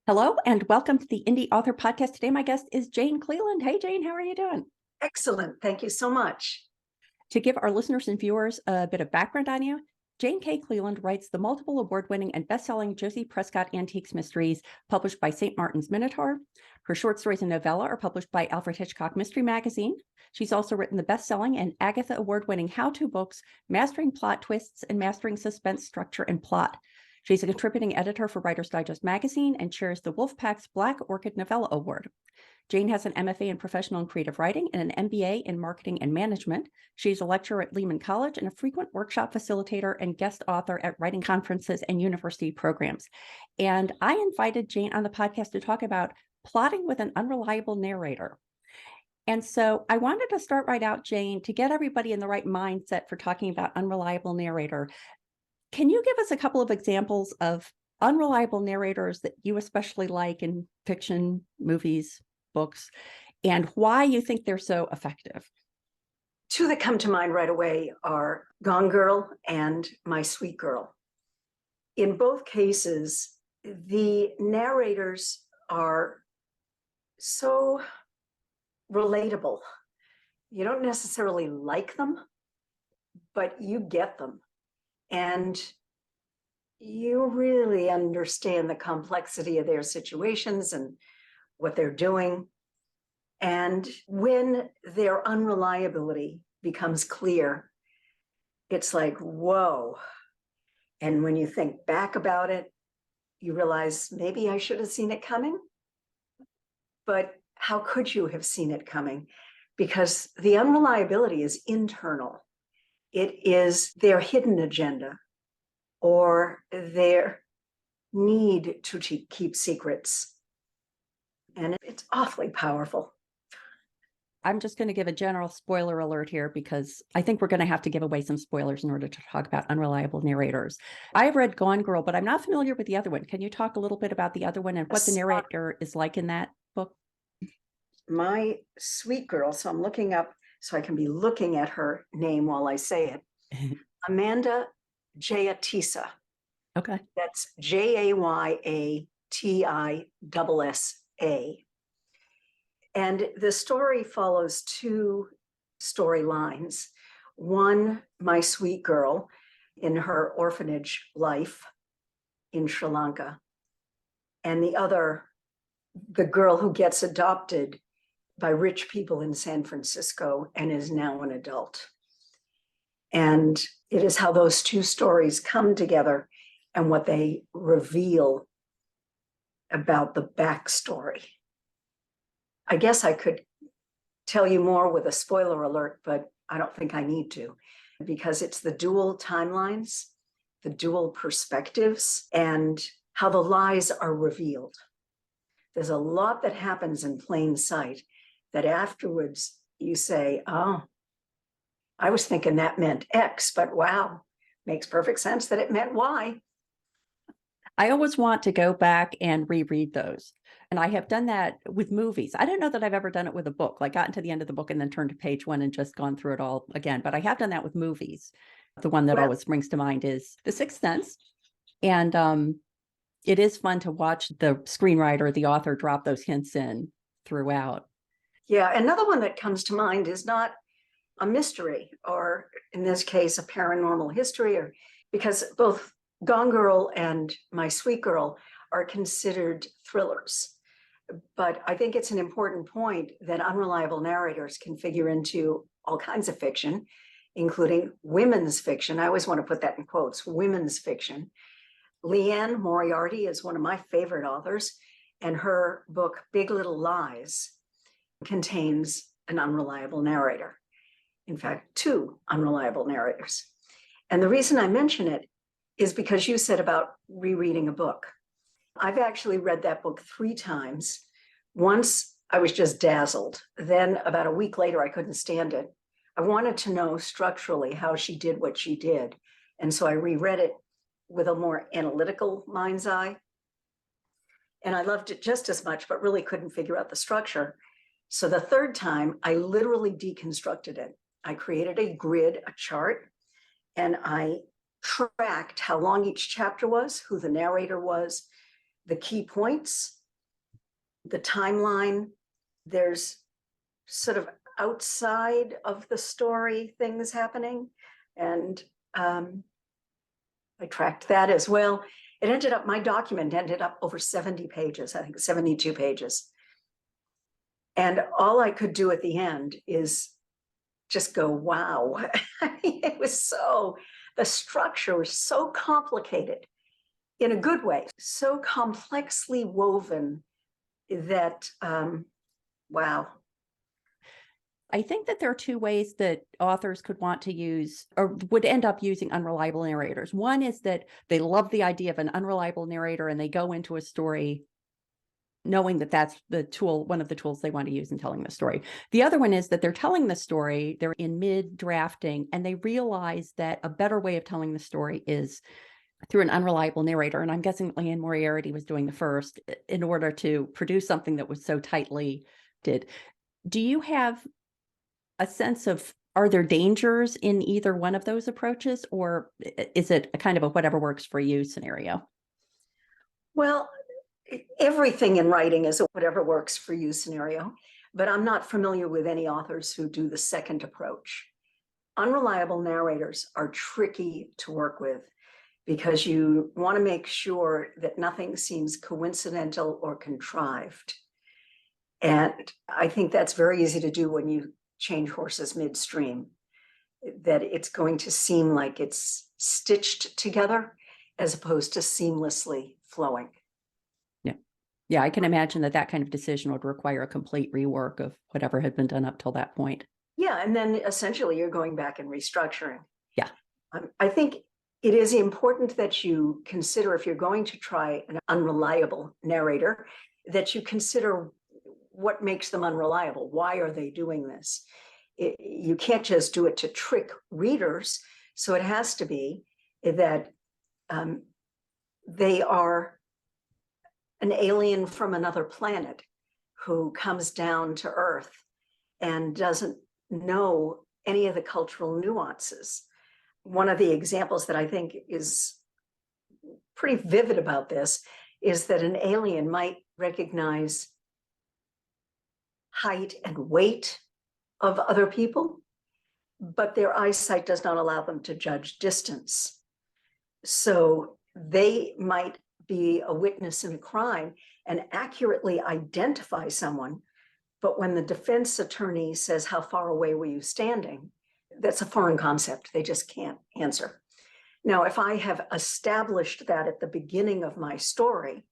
Hello and welcome to the Indy Author Podcast. Today, my guest is Jane Cleland. Hey, Jane, how are you doing? Excellent. Thank you so much. To give our listeners and viewers a bit of background on you, Jane K. Cleland writes the multiple award-winning and best-selling Josie Prescott Antiques Mysteries, published by St. Martin's Minotaur. Her short stories and novella are published by Alfred Hitchcock Mystery Magazine. She's also written the best-selling and Agatha Award-winning how-to books, Mastering Plot Twists and Mastering Suspense, Structure, and Plot. She's a contributing editor for Writer's Digest magazine and chairs the Wolfe Black Orchid Novella Award. Jane has an MFA in Professional and Creative Writing and an MBA in Marketing and Management. She's a lecturer at Lehman College and a frequent workshop facilitator and guest author at writing conferences and university programs. And I invited Jane on the podcast to talk about plotting with an unreliable narrator. And so I wanted to start right out, Jane, to get everybody in the right mindset for talking about unreliable narrator. Can you give us a couple of examples of unreliable narrators that you especially like in fiction, movies, books, and why you think they're so effective? Two that come to mind right away are Gone Girl and My Sweet Girl. In both cases, the narrators are so relatable. You don't necessarily like them, but you get them. And you really understand the complexity of their situations and what they're doing. And when their unreliability becomes clear, it's like, whoa. And when you think back about it, you realize maybe I should have seen it coming. But how could you have seen it coming? Because the unreliability is internal. It is their hidden agenda or their need to keep secrets. And it's awfully powerful. I'm just going to give a general spoiler alert here because I think we're going to have to give away some spoilers in order to talk about unreliable narrators. I've read Gone Girl, but I'm not familiar with the other one. Can you talk a little bit about the other one and what the narrator is like in that book? My Sweet Girl, so I'm looking up so I can be looking at her name while I say it. Amanda Jayatissa. Okay. That's Jayatissa. And the story follows two storylines. One, My Sweet Girl in her orphanage life in Sri Lanka. And the other, the girl who gets adopted by rich people in San Francisco and is now an adult. And it is how those two stories come together and what they reveal about the backstory. I guess I could tell you more with a spoiler alert, but I don't think I need to, because it's the dual timelines, the dual perspectives, and how the lies are revealed. There's a lot that happens in plain sight that afterwards you say, oh, I was thinking that meant X, but wow, makes perfect sense that it meant Y. I always want to go back and reread those. And I have done that with movies. I don't know that I've ever done it with a book, like gotten to the end of the book and then turned to page one and just gone through it all again. But I have done that with movies. The one that always springs to mind is The Sixth Sense. And it is fun to watch the screenwriter, the author, drop those hints in throughout. Yeah, another one that comes to mind is not a mystery, or in this case, a paranormal history, or because both Gone Girl and My Sweet Girl are considered thrillers. But I think it's an important point that unreliable narrators can figure into all kinds of fiction, including women's fiction. I always want to put that in quotes, women's fiction. Leanne Moriarty is one of my favorite authors, and her book, Big Little Lies, contains an unreliable narrator. In fact, two unreliable narrators. And the reason I mention it is because you said about rereading a book. I've actually read that book 3 times. Once I was just dazzled. Then about a week later, I couldn't stand it. I wanted to know structurally how she did what she did. And so I reread it with a more analytical mind's eye. And I loved it just as much, but really couldn't figure out the structure. So the third time, I literally deconstructed it. I created a grid, a chart, and I tracked how long each chapter was, who the narrator was, the key points, the timeline. There's sort of outside of the story things happening. And I tracked that as well. My document ended up over 70 pages, I think 72 pages. And all I could do at the end is just go, wow. The structure was so complicated in a good way, so complexly woven that, wow. I think that there are two ways that authors could want to use or would end up using unreliable narrators. One is that they love the idea of an unreliable narrator and they go into a story knowing that that's the tool, one of the tools they want to use in telling the story. The other one is that they're telling the story, they're in mid drafting, and they realize that a better way of telling the story is through an unreliable narrator. And I'm guessing Liane Moriarty was doing the first in order to produce something that was so tightly did. Do you have a sense of, are there dangers in either one of those approaches, or is it a kind of a whatever works for you scenario? Well, everything in writing is a whatever works for you scenario, but I'm not familiar with any authors who do the second approach. Unreliable narrators are tricky to work with because you want to make sure that nothing seems coincidental or contrived. And I think that's very easy to do when you change horses midstream, that it's going to seem like it's stitched together as opposed to seamlessly flowing. Yeah, I can imagine that kind of decision would require a complete rework of whatever had been done up till that point. Yeah, and then essentially you're going back and restructuring. Yeah. I think it is important that you consider, if you're going to try an unreliable narrator, that you consider what makes them unreliable. Why are they doing this? You can't just do it to trick readers. So it has to be that they are an alien from another planet who comes down to Earth and doesn't know any of the cultural nuances. One of the examples that I think is pretty vivid about this is that an alien might recognize height and weight of other people, but their eyesight does not allow them to judge distance. So they might be a witness in a crime and accurately identify someone, but when the defense attorney says, how far away were you standing? That's a foreign concept. They just can't answer. Now, if I have established that at the beginning of my story,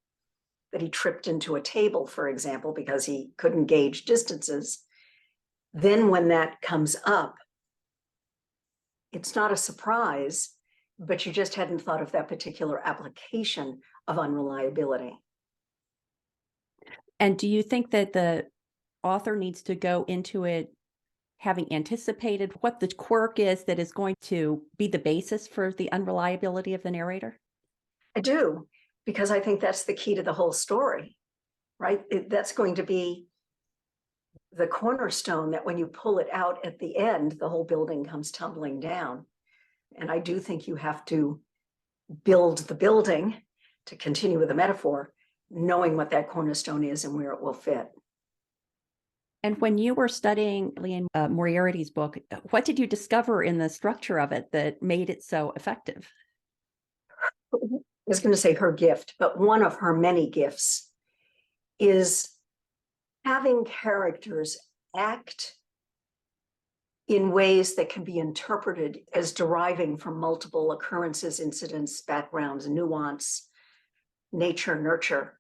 that he tripped into a table, for example, because he couldn't gauge distances, then when that comes up, it's not a surprise, but you just hadn't thought of that particular application of unreliability. And do you think that the author needs to go into it having anticipated what the quirk is that is going to be the basis for the unreliability of the narrator? I do, because I think that's the key to the whole story, right? That's going to be the cornerstone that when you pull it out at the end, the whole building comes tumbling down. And I do think you have to build the building, to continue with the metaphor, knowing what that cornerstone is and where it will fit. And when you were studying Liane Moriarty's book, what did you discover in the structure of it that made it so effective? I was going to say her gift, but one of her many gifts is having characters act in ways that can be interpreted as deriving from multiple occurrences, incidents, backgrounds, nuance, nature, nurture.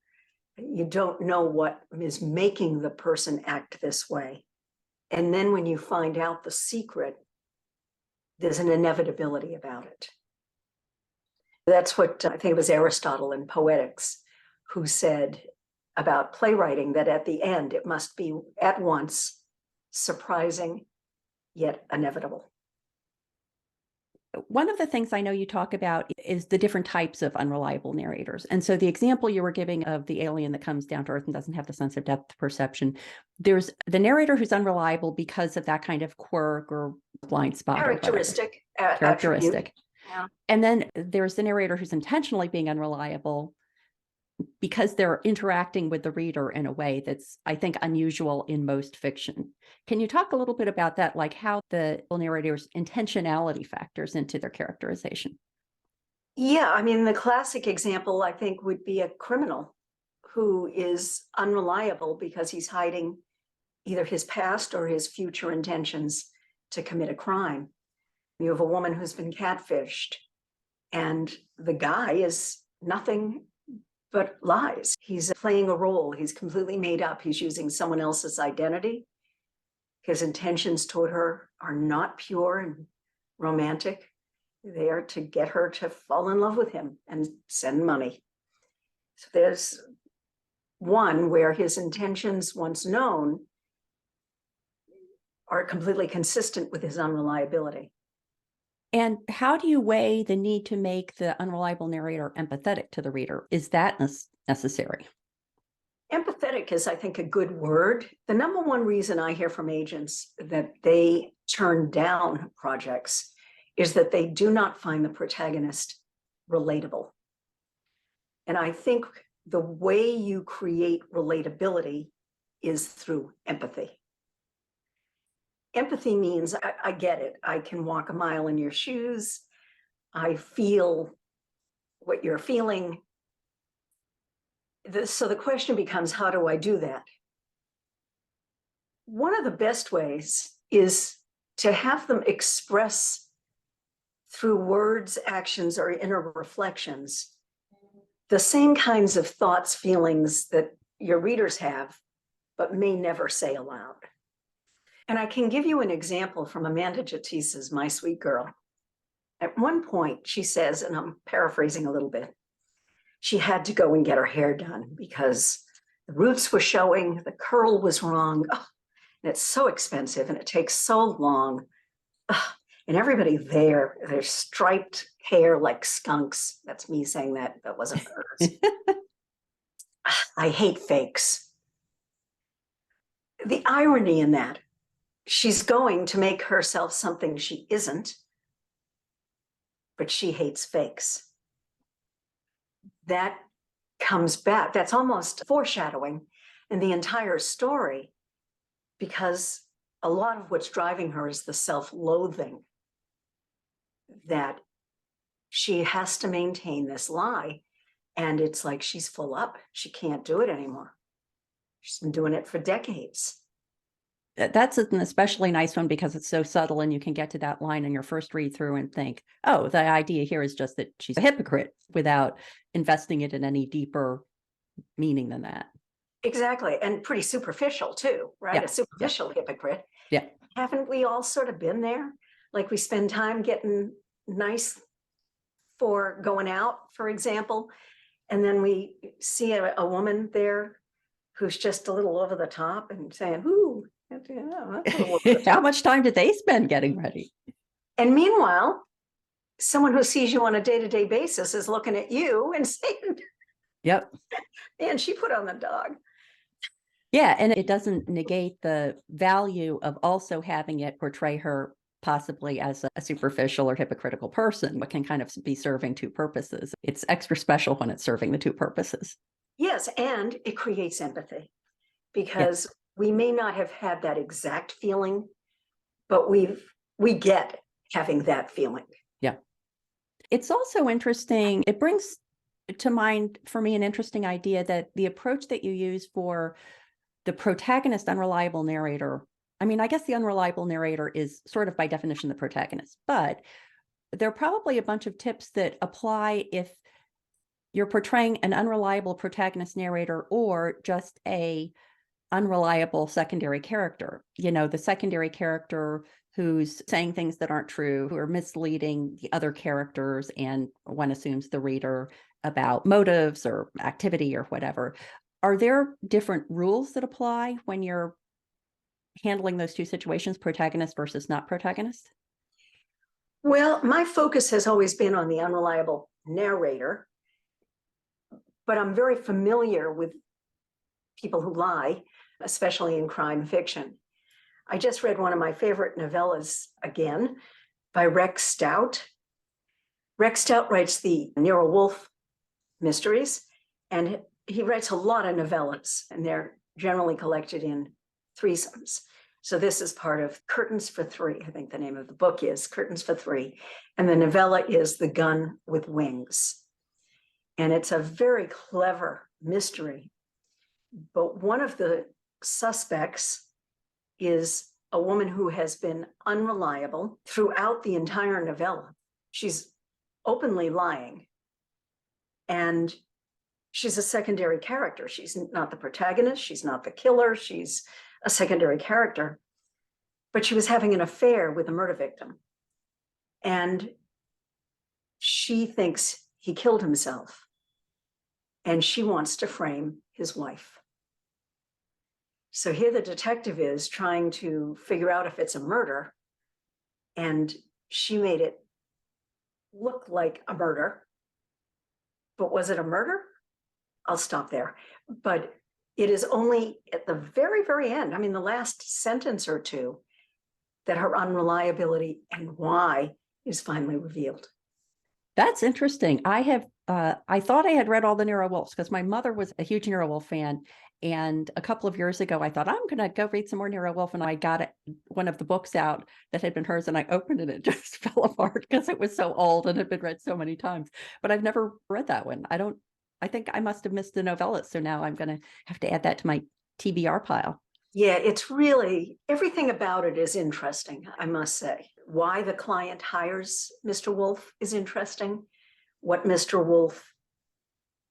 You don't know what is making the person act this way. And then when you find out the secret, there's an inevitability about it. That's what I think it was Aristotle in Poetics who said about playwriting, that at the end, it must be at once surprising, yet inevitable. One of the things I know you talk about is the different types of unreliable narrators. And so the example you were giving of the alien that comes down to Earth and doesn't have the sense of depth perception, there's the narrator who's unreliable because of that kind of quirk or blind spot. Characteristic. Characteristic. Yeah. And then there's the narrator who's intentionally being unreliable because they're interacting with the reader in a way that's, I think, unusual in most fiction. Can you talk a little bit about that, like how the narrator's intentionality factors into their characterization? Yeah, I mean, the classic example, I think, would be a criminal who is unreliable because he's hiding either his past or his future intentions to commit a crime. You have a woman who's been catfished, and the guy is nothing but lies. He's playing a role. He's completely made up. He's using someone else's identity. His intentions toward her are not pure and romantic. They are to get her to fall in love with him and send money. So there's one where his intentions, once known, are completely consistent with his unreliability. And how do you weigh the need to make the unreliable narrator empathetic to the reader? Is that necessary? Empathetic is, I think, a good word. The number one reason I hear from agents that they turn down projects is that they do not find the protagonist relatable. And I think the way you create relatability is through empathy. Empathy means I get it. I can walk a mile in your shoes. I feel what you're feeling. So the question becomes, how do I do that? One of the best ways is to have them express through words, actions, or inner reflections the same kinds of thoughts, feelings that your readers have, but may never say aloud. And I can give you an example from Amanda Jatisse's My Sweet Girl. At one point, she says, and I'm paraphrasing a little bit, she had to go and get her hair done because the roots were showing, the curl was wrong, and it's so expensive and it takes so long. And everybody there, their striped hair like skunks. That's me saying that. That wasn't hers. I hate fakes. The irony in that, she's going to make herself something she isn't, but she hates fakes. That comes back. That's almost foreshadowing in the entire story, because a lot of what's driving her is the self-loathing that she has to maintain this lie. And it's like she's full up. She can't do it anymore. She's been doing it for decades. That's an especially nice one because it's so subtle and you can get to that line in your first read through and think, oh, the idea here is just that she's a hypocrite, without investing it in any deeper meaning than that. Exactly. And pretty superficial too, right? Yeah. A superficial hypocrite. Yeah. Haven't we all sort of been there? Like we spend time getting nice for going out, for example, and then we see a woman there who's just a little over the top and saying, ooh, that's a little over the How top. much time did they spend getting ready? And meanwhile, someone who sees you on a day-to-day basis is looking at you and saying, Yep. man, she put on the dog. Yeah. And it doesn't negate the value of also having it portray her possibly as a superficial or hypocritical person, but can kind of be serving two purposes. It's extra special when it's serving the two purposes. Yes, and it creates empathy, because we may not have had that exact feeling, but we get having that feeling. Yeah. It's also interesting. It brings to mind for me an interesting idea that the approach that you use for the protagonist unreliable narrator, I mean, I guess the unreliable narrator is sort of by definition the protagonist, but there are probably a bunch of tips that apply if you're portraying an unreliable protagonist narrator or just a unreliable secondary character. You know, the secondary character who's saying things that aren't true, who are misleading the other characters, and one assumes the reader about motives or activity or whatever. Are there different rules that apply when you're handling those two situations, protagonist versus not protagonist? Well, my focus has always been on the unreliable narrator, but I'm very familiar with people who lie, especially in crime fiction. I just read one of my favorite novellas again by Rex Stout. Rex Stout writes the Wolfe mysteries, And he writes a lot of novellas, and they're generally collected in threesomes. So this is part of Curtains for Three. I think the name of the book is Curtains for Three. And the novella is The Gun with Wings. And it's a very clever mystery. But one of the suspects is a woman who has been unreliable throughout the entire novella. She's openly lying. And she's a secondary character. She's not the protagonist. She's not the killer. She's a secondary character. But she was having an affair with a murder victim. And she thinks he killed himself. And she wants to frame his wife. So here the detective is trying to figure out if it's a murder. And she made it look like a murder. But was it a murder? I'll stop there. But it is only at the very, very end, I mean, the last sentence or two, that her unreliability and why is finally revealed. That's interesting. I thought I had read all the Nero Wolfes because my mother was a huge Nero Wolfe fan. And a couple of years ago, I thought, I'm going to go read some more Nero Wolfe. And I got one of the books out that had been hers, and I opened it and it just fell apart because it was so old and had been read so many times. But I've never read that one. I think I must have missed the novella. So now I'm going to have to add that to my TBR pile. Yeah, it's really, everything about it is interesting, I must say. Why the client hires Mr. Wolfe is interesting. What Mr. Wolfe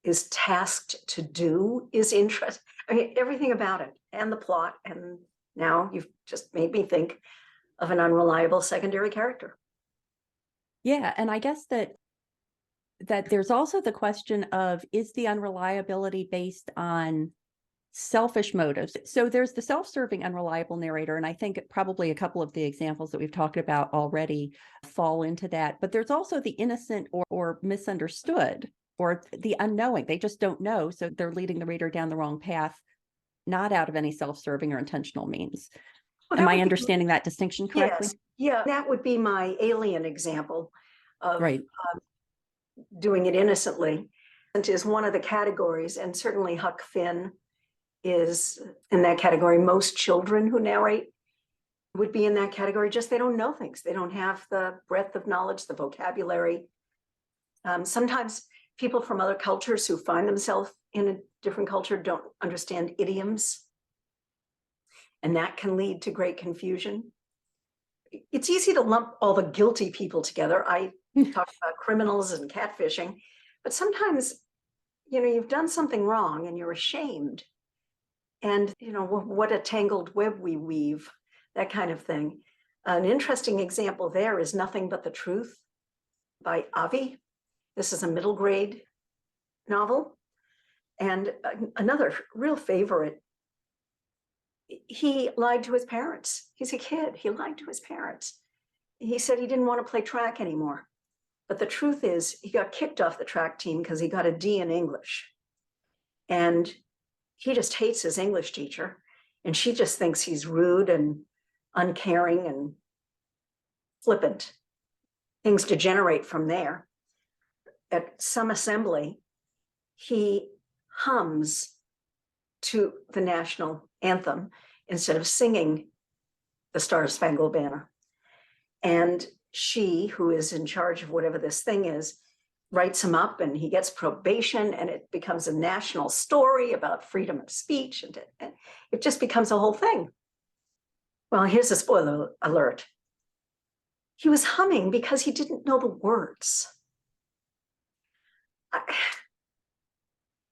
is tasked to do is interesting. I mean, everything about it and the plot. And now you've just made me think of an unreliable secondary character. Yeah. And I guess that there's also the question of, is the unreliability based on selfish motives? So there's the self-serving unreliable narrator, and I think probably a couple of the examples that we've talked about already fall into that. But there's also the innocent or misunderstood, or the unknowing. They just don't know, so they're leading the reader down the wrong path, not out of any self-serving or intentional means. Well, Am I understanding that distinction correctly? Yes. Yeah, that would be my alien example of Right. Doing it innocently. And is one of the categories, and certainly Huck Finn is in that category. Most children who narrate would be in that category. Just they don't know things. They don't have the breadth of knowledge, the vocabulary. Sometimes people from other cultures who find themselves in a different culture don't understand idioms. And that can lead to great confusion. It's easy to lump all the guilty people together. I talk about criminals and catfishing, but sometimes, you've done something wrong and you're ashamed. And, what a tangled web we weave, that kind of thing. An interesting example there is Nothing But the Truth by Avi. This is a middle grade novel. And another real favorite, he lied to his parents. He's a kid. He lied to his parents. He said he didn't want to play track anymore. But the truth is, he got kicked off the track team because he got a D in English. And he just hates his English teacher. And she just thinks he's rude and uncaring and flippant. Things degenerate from there. At some assembly, he hums to the national anthem instead of singing the Star-Spangled Banner. And she, who is in charge of whatever this thing is, writes him up, and he gets probation, and it becomes a national story about freedom of speech, and it just becomes a whole thing. Well, here's a spoiler alert. He was humming because he didn't know the words.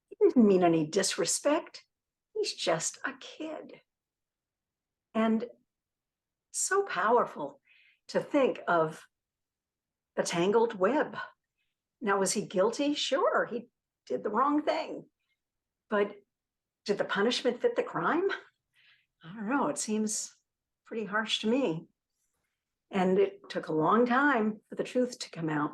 He didn't mean any disrespect. He's just a kid. And so powerful to think of a tangled web. Now, was he guilty? Sure, he did the wrong thing. But did the punishment fit the crime? I don't know. It seems pretty harsh to me. And it took a long time for the truth to come out.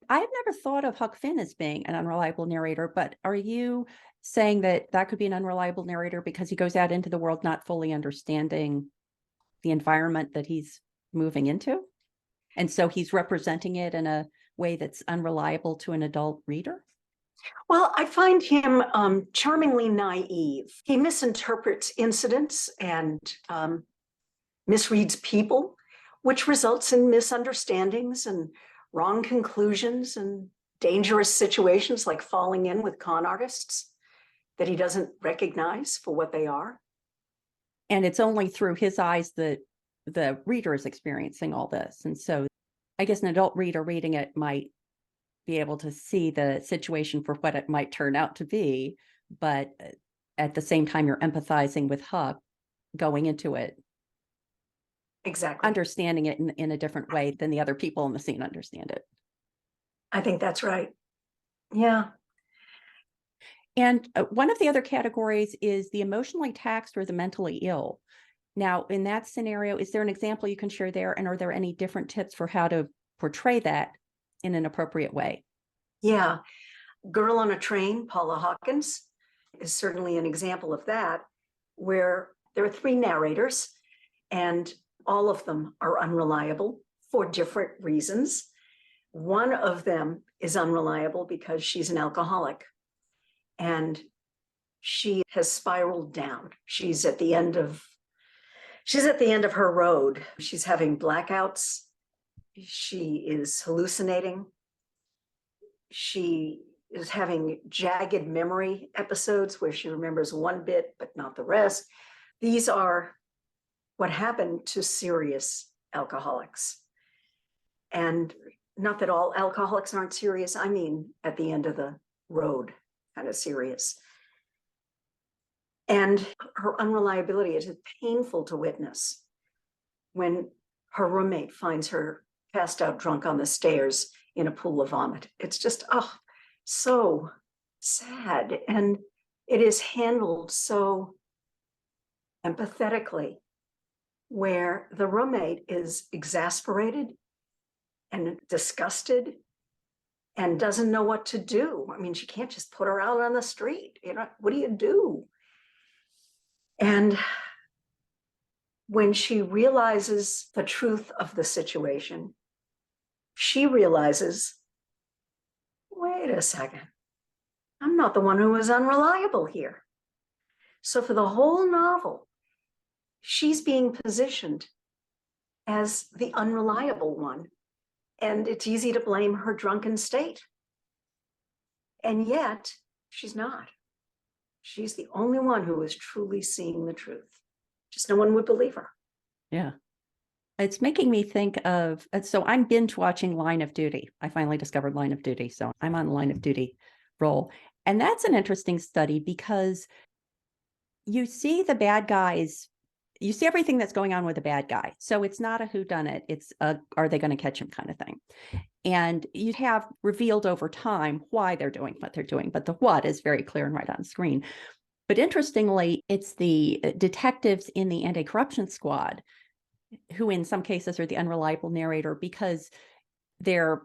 I have never thought of Huck Finn as being an unreliable narrator, but are you saying that could be an unreliable narrator because he goes out into the world not fully understanding the environment that he's moving into? And so he's representing it in a way that's unreliable to an adult reader? Well, I find him charmingly naive. He misinterprets incidents and misreads people, which results in misunderstandings and wrong conclusions and dangerous situations like falling in with con artists that he doesn't recognize for what they are. And it's only through his eyes that the reader is experiencing all this. And so I guess an adult reader reading it might be able to see the situation for what it might turn out to be. But at the same time, you're empathizing with Huck going into it, Exactly. understanding it in a different way than the other people in the scene understand it. I think that's right. Yeah. And one of the other categories is the emotionally taxed or the mentally ill. Now, in that scenario, is there an example you can share there? And are there any different tips for how to portray that in an appropriate way? Yeah. Girl on a Train, Paula Hawkins, is certainly an example of that, where there are three narrators and all of them are unreliable for different reasons. One of them is unreliable because she's an alcoholic and she has spiraled down. She's at the end of her road. She's having blackouts. She is hallucinating. She is having jagged memory episodes where she remembers one bit but not the rest. These are what happened to serious alcoholics. And not that all alcoholics aren't serious, I mean at the end of the road, kind of serious. And her unreliability is painful to witness when her roommate finds her passed out drunk on the stairs in a pool of vomit. It's just, oh, so sad. And it is handled so empathetically, where the roommate is exasperated and disgusted and doesn't know what to do. I mean, she can't just put her out on the street. You know, what do you do? And when she realizes the truth of the situation, she realizes, wait a second, I'm not the one who was unreliable here. So for the whole novel, she's being positioned as the unreliable one. And it's easy to blame her drunken state. And yet, she's not. She's the only one who is truly seeing the truth. Just no one would believe her. Yeah. It's making me think of, so I'm binge watching Line of Duty. I finally discovered Line of Duty, so I'm on Line of Duty roll. And that's an interesting study because you see the bad guys, you see everything that's going on with the bad guy. So it's not a whodunit, it's a, are they going to catch him kind of thing. And you have revealed over time why they're doing what they're doing, but the what is very clear and right on screen. But interestingly, it's the detectives in the anti-corruption squad who in some cases are the unreliable narrator because they're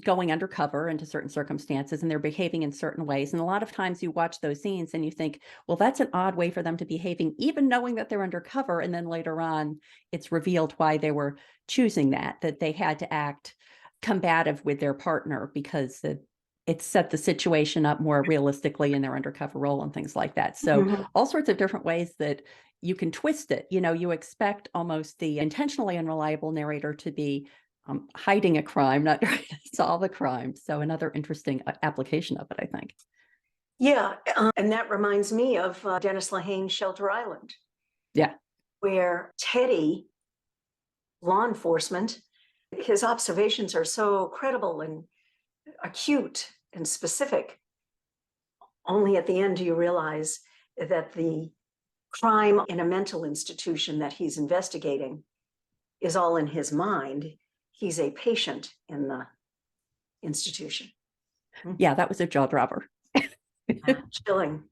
going undercover into certain circumstances and they're behaving in certain ways. And a lot of times you watch those scenes and you think, well, that's an odd way for them to be behaving, even knowing that they're undercover. And then later on, it's revealed why they were choosing that they had to act combative with their partner because it set the situation up more realistically in their undercover role and things like that. So all sorts of different ways that you can twist it. You know, you expect almost the intentionally unreliable narrator to be hiding a crime, not trying to solve a crime. So another interesting application of it, I think. Yeah, and that reminds me of Dennis Lehane's Shelter Island. Yeah. Where Teddy, law enforcement, his observations are so credible and acute and specific. Only at the end do you realize that the crime in a mental institution that he's investigating is all in his mind. He's a patient in the institution. Yeah, that was a jaw dropper. Chilling.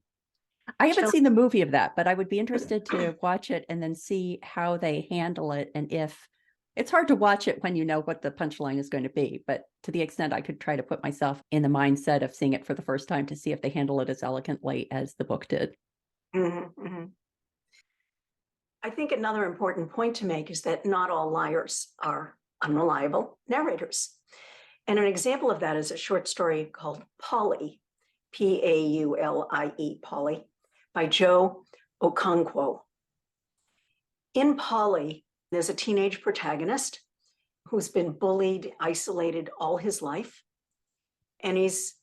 I haven't seen the movie of that, but I would be interested to watch it and then see how they handle it. And if it's hard to watch it when you know what the punchline is going to be, but to the extent I could try to put myself in the mindset of seeing it for the first time to see if they handle it as elegantly as the book did. I think another important point to make is that not all liars are unreliable narrators. And an example of that is a short story called Polly, Paulie, Polly, by Joe Okonkwo. In Polly, there's a teenage protagonist who's been bullied, isolated all his life. And he's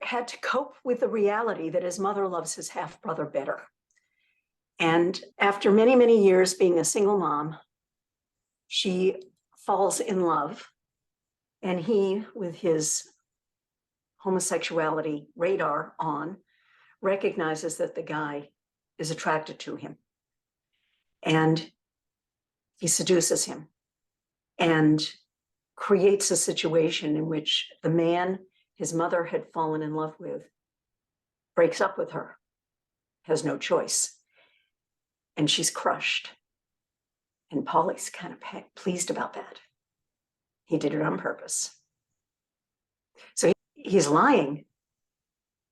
had to cope with the reality that his mother loves his half-brother better. And after many, many years being a single mom, she falls in love. And he, with his homosexuality radar on, recognizes that the guy is attracted to him. And he seduces him and creates a situation in which the man his mother had fallen in love with breaks up with her, has no choice. And she's crushed. And Polly's kind of pleased about that. He did it on purpose. So he's lying,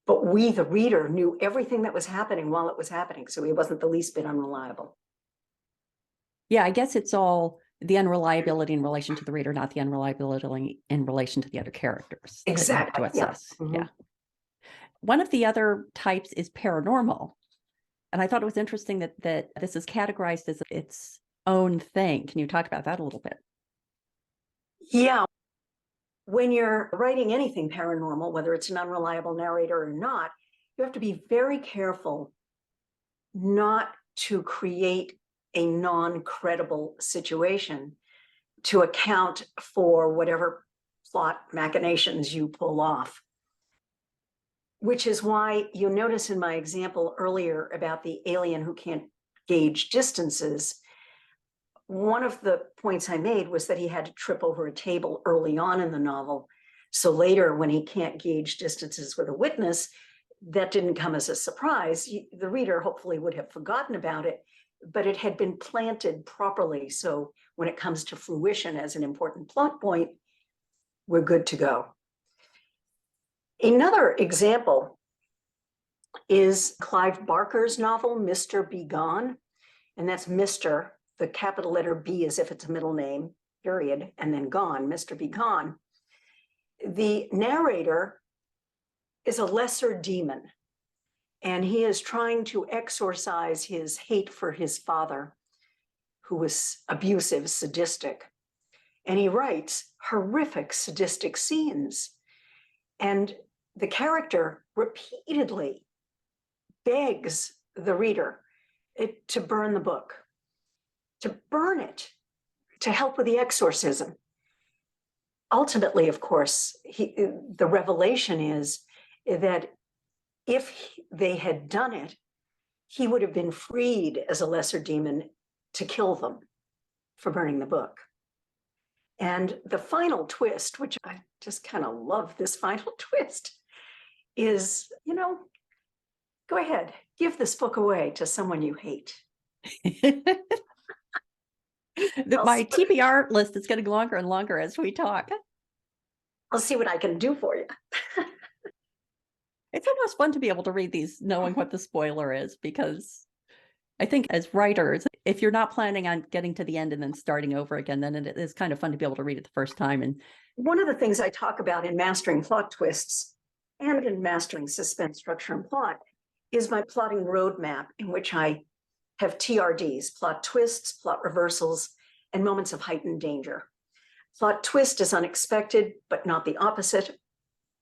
but we, the reader, knew everything that was happening while it was happening. So he wasn't the least bit unreliable. Yeah, I guess it's all the unreliability in relation to the reader, not the unreliability in relation to the other characters. Exactly. To assess. Yeah. Mm-hmm. Yeah. One of the other types is paranormal. And I thought it was interesting that this is categorized as its own thing. Can you talk about that a little bit? Yeah. When you're writing anything paranormal, whether it's an unreliable narrator or not, you have to be very careful not to create a non-credible situation to account for whatever plot machinations you pull off. Which is why you'll notice in my example earlier about the alien who can't gauge distances, one of the points I made was that he had to trip over a table early on in the novel. So later, when he can't gauge distances with a witness, that didn't come as a surprise. The reader hopefully would have forgotten about it, but it had been planted properly. So when it comes to fruition as an important plot point, we're good to go. Another example is Clive Barker's novel, Mr. Be Gone. And that's Mr., the capital letter B as if it's a middle name, period, and then gone, Mr. Be Gone. The narrator is a lesser demon, and he is trying to exorcise his hate for his father, who was abusive, sadistic. And he writes horrific, sadistic scenes. And the character repeatedly begs the reader to burn the book, to burn it, to help with the exorcism. Ultimately, of course, the revelation is that if they had done it, he would have been freed as a lesser demon to kill them for burning the book. And the final twist, which I just kind of love this final twist, is, go ahead, give this book away to someone you hate. My TBR list is getting longer and longer as we talk. I'll see what I can do for you. It's almost fun to be able to read these knowing what the spoiler is, because I think as writers, if you're not planning on getting to the end and then starting over again, then it is kind of fun to be able to read it the first time. And one of the things I talk about in mastering plot twists and in mastering suspense, structure, and plot is my plotting roadmap, in which I have TRDs, plot twists, plot reversals, and moments of heightened danger. Plot twist is unexpected, but not the opposite.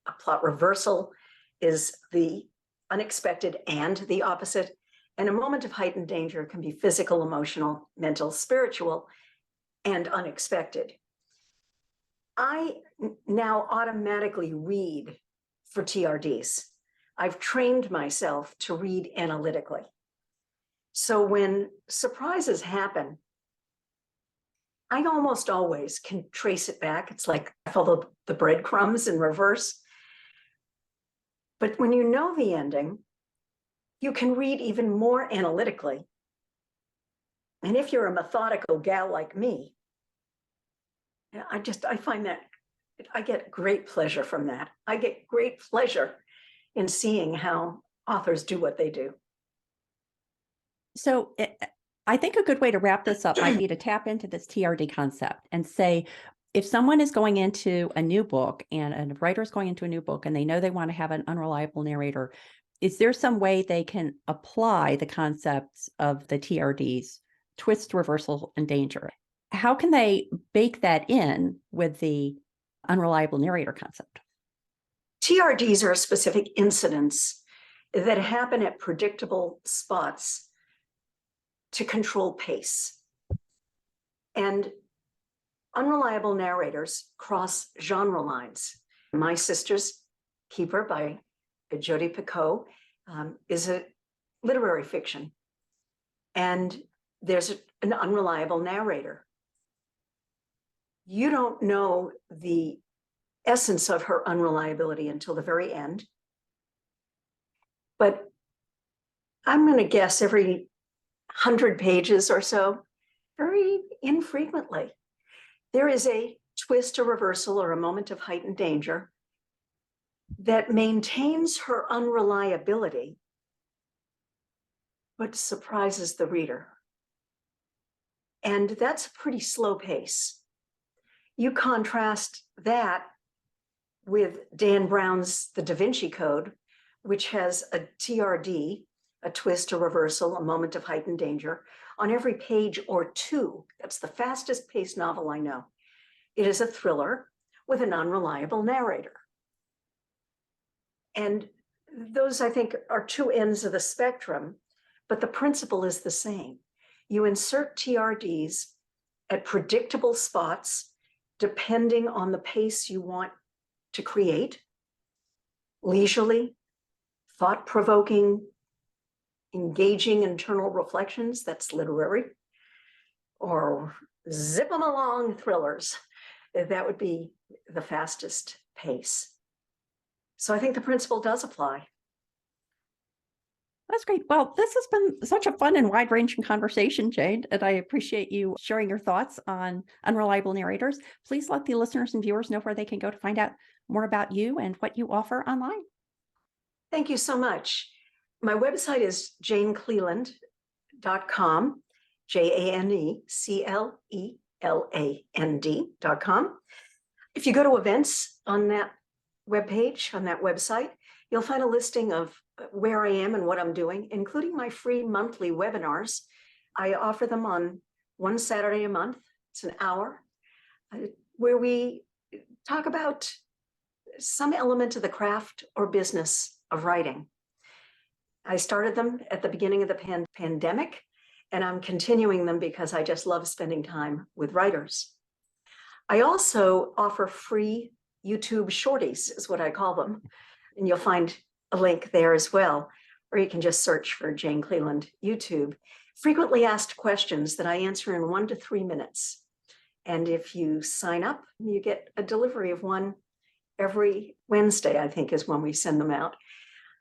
A plot reversal is the unexpected and the opposite. And a moment of heightened danger can be physical, emotional, mental, spiritual, and unexpected. I now automatically read for TRDs. I've trained myself to read analytically. So when surprises happen, I almost always can trace it back. It's like I follow the breadcrumbs in reverse. But when you know the ending, you can read even more analytically. And if you're a methodical gal like me, I find that I get great pleasure from that. I get great pleasure in seeing how authors do what they do. so I think a good way to wrap this up might be to tap into this TRD concept and say, if someone is going into a new book and a writer is going into a new book and they know they want to have an unreliable narrator, is there some way they can apply the concepts of the TRDs, twist, reversal, and danger? How can they bake that in with the unreliable narrator concept? TRDs are specific incidents that happen at predictable spots to control pace. And unreliable narrators cross genre lines. My Sister's Keeper by Jodi Picoult is a literary fiction. And there's an unreliable narrator. You don't know the essence of her unreliability until the very end. But I'm going to guess every 100 pages or so, very infrequently, there is a twist, a reversal, or a moment of heightened danger that maintains her unreliability, but surprises the reader. And that's a pretty slow pace. You contrast that with Dan Brown's The Da Vinci Code, which has a TRD, a twist, a reversal, a moment of heightened danger, on every page or two. That's the fastest paced novel I know. It is a thriller with an unreliable narrator. And those, I think, are two ends of the spectrum, but the principle is the same. You insert TRDs at predictable spots, depending on the pace you want to create, leisurely, thought-provoking, engaging internal reflections, that's literary, or zip them along thrillers. That would be the fastest pace. So I think the principle does apply. That's great. Well, this has been such a fun and wide-ranging conversation, Jane, and I appreciate you sharing your thoughts on unreliable narrators. Please let the listeners and viewers know where they can go to find out more about you and what you offer online. Thank you so much. My website is janecleland.com, JaneCleland.com. If you go to events on that webpage, on that website, you'll find a listing of where I am and what I'm doing, including my free monthly webinars. I offer them on one Saturday a month. It's an hour where we talk about some element of the craft or business of writing. I started them at the beginning of the pandemic, and I'm continuing them because I just love spending time with writers. I also offer free YouTube shorties, is what I call them. And you'll find a link there as well, or you can just search for Jane Cleland YouTube. Frequently asked questions that I answer in 1 to 3 minutes. And if you sign up, you get a delivery of one every Wednesday, I think is when we send them out.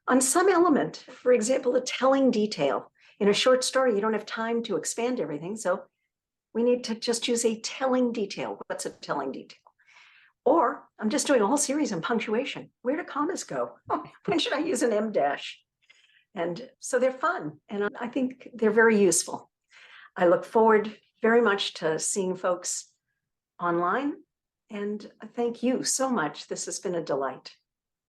On some element, for example, a telling detail. In a short story, you don't have time to expand everything, so we need to just use a telling detail. What's a telling detail? Or I'm just doing a whole series on punctuation. Where do commas go? When should I use an em dash? And so they're fun, and I think they're very useful. I look forward very much to seeing folks online, and thank you so much. This has been a delight.